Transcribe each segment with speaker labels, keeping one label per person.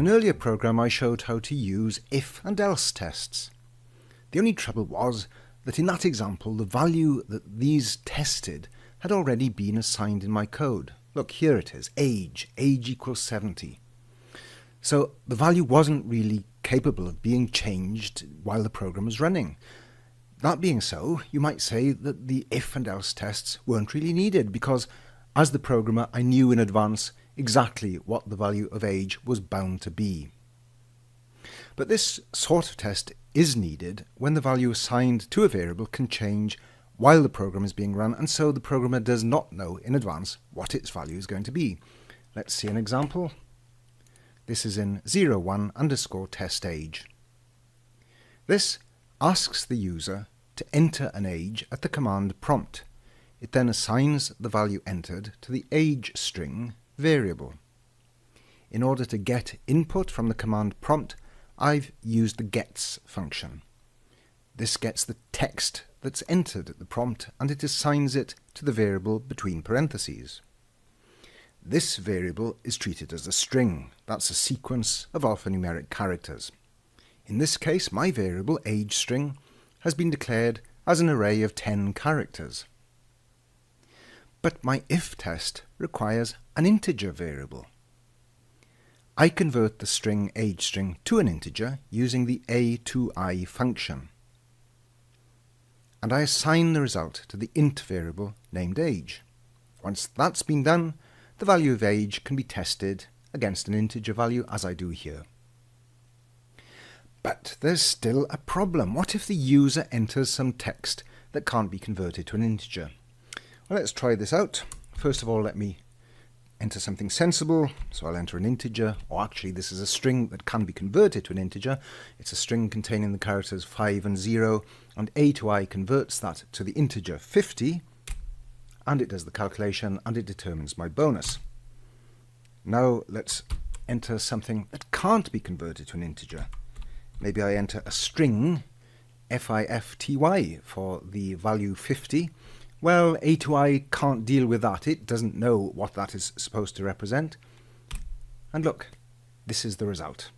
Speaker 1: an earlier program I showed how to use if and else tests. The only trouble was that in that example the value that these tested had already been assigned in my code. Look, here it is, age equals 70. So the value wasn't really capable of being changed while the program was running. That being so, you might say that the if and else tests weren't really needed because as the programmer I knew in advance exactly what the value of age was bound to be. But this sort of test is needed when the value assigned to a variable can change while the program is being run, and so the programmer does not know in advance what its value is going to be. Let's see an example. This is in 01_test_age. This asks the user to enter an age at the command prompt. It then assigns the value entered to the age string variable. In order to get input from the command prompt, I've used the gets function. This gets the text that's entered at the prompt and it assigns it to the variable between parentheses. This variable is treated as a string. That's a sequence of alphanumeric characters. In this case, my variable age string has been declared as an array of 10 characters. But my if test requires an integer variable. I convert the string age string to an integer using the a_to_I function. And I assign the result to the int variable named age. Once that's been done, the value of age can be tested against an integer value as I do here. But there's still a problem. What if the user enters some text that can't be converted to an integer? Well, let's try this out. First of all, let me enter something sensible. So I'll enter an integer, or actually this is a string that can be converted to an integer. It's a string containing the characters 5 and 0, and a_to_I converts that to the integer 50, and it does the calculation and it determines my bonus. Now let's enter something that can't be converted to an integer. Maybe I enter a string FIFTY for the value 50. Well, a_to_I can't deal with that. It doesn't know what that is supposed to represent. And look, this is the result.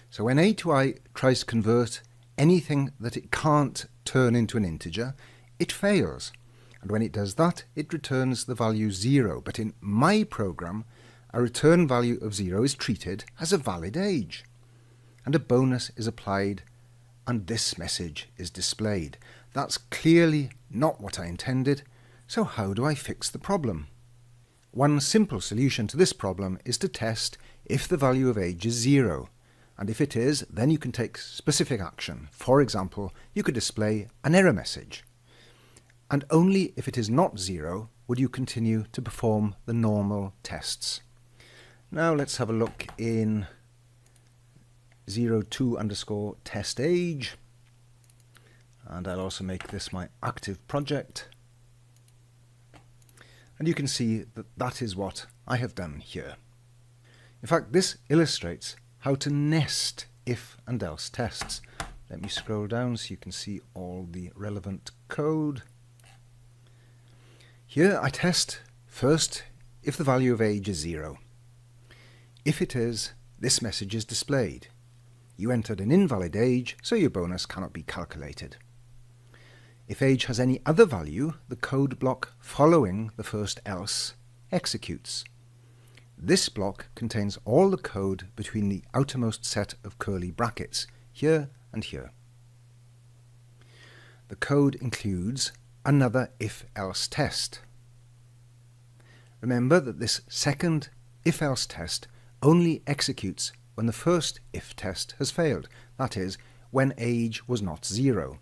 Speaker 1: So when a_to_I tries to convert anything that it can't turn into an integer, it fails. And when it does that, it returns the value 0. But in my program, a return value of 0 is treated as a valid age. And a bonus is applied, and this message is displayed. That's clearly not what I intended, so how do I fix the problem? One simple solution to this problem is to test if the value of age is 0, and if it is, then you can take specific action. For example, you could display an error message. And only if it is not 0 would you continue to perform the normal tests. Now let's have a look in 02_test_age, and I'll also make this my active project, and you can see that that is what I have done here. In fact, this illustrates how to nest if and else tests. Let me scroll down so you can see all the relevant code. Here I test first if the value of age is 0. If it is, this message is displayed. You entered an invalid age, so your bonus cannot be calculated. If age has any other value, the code block following the first else executes. This block contains all the code between the outermost set of curly brackets, here and here. The code includes another if-else test. Remember that this second if-else test only executes when the first if test has failed, that is, when age was not 0.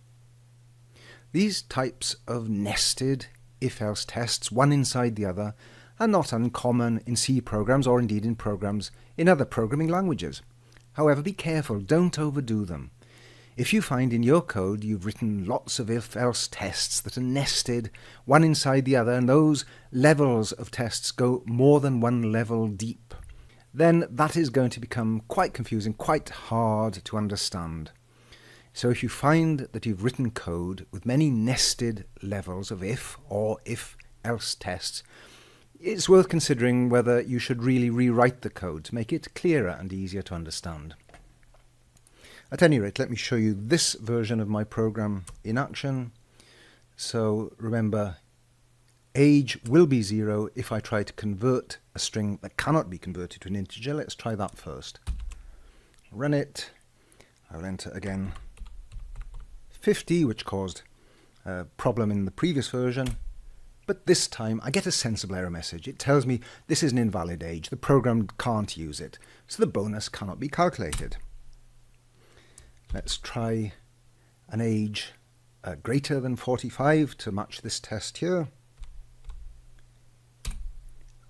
Speaker 1: These types of nested if-else tests, one inside the other, are not uncommon in C programs or indeed in programs in other programming languages. However, be careful, don't overdo them. If you find in your code you've written lots of if-else tests that are nested one inside the other, and those levels of tests go more than one level deep, then that is going to become quite confusing, quite hard to understand. So if you find that you've written code with many nested levels of if or if-else tests, it's worth considering whether you should really rewrite the code to make it clearer and easier to understand. At any rate, let me show you this version of my program in action. So remember, age will be 0 if I try to convert a string that cannot be converted to an integer. Let's try that first. Run it. I will enter again 50, which caused a problem in the previous version. But this time I get a sensible error message. It tells me this is an invalid age. The program can't use it, so the bonus cannot be calculated. Let's try an age greater than 45 to match this test here.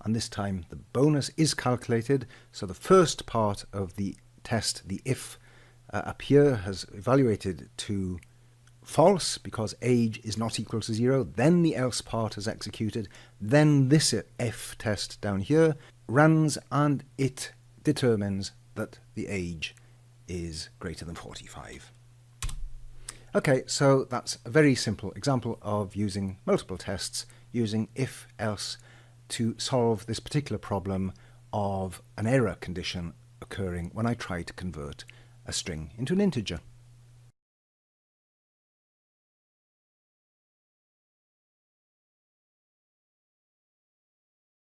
Speaker 1: And this time the bonus is calculated, so the first part of the test, the if up here, has evaluated to false because age is not equal to 0. Then the else part is executed. Then this if test down here runs and it determines that the age is greater than 45. Okay, so that's a very simple example of using multiple tests, using if-else to solve this particular problem of an error condition occurring when I try to convert a string into an integer.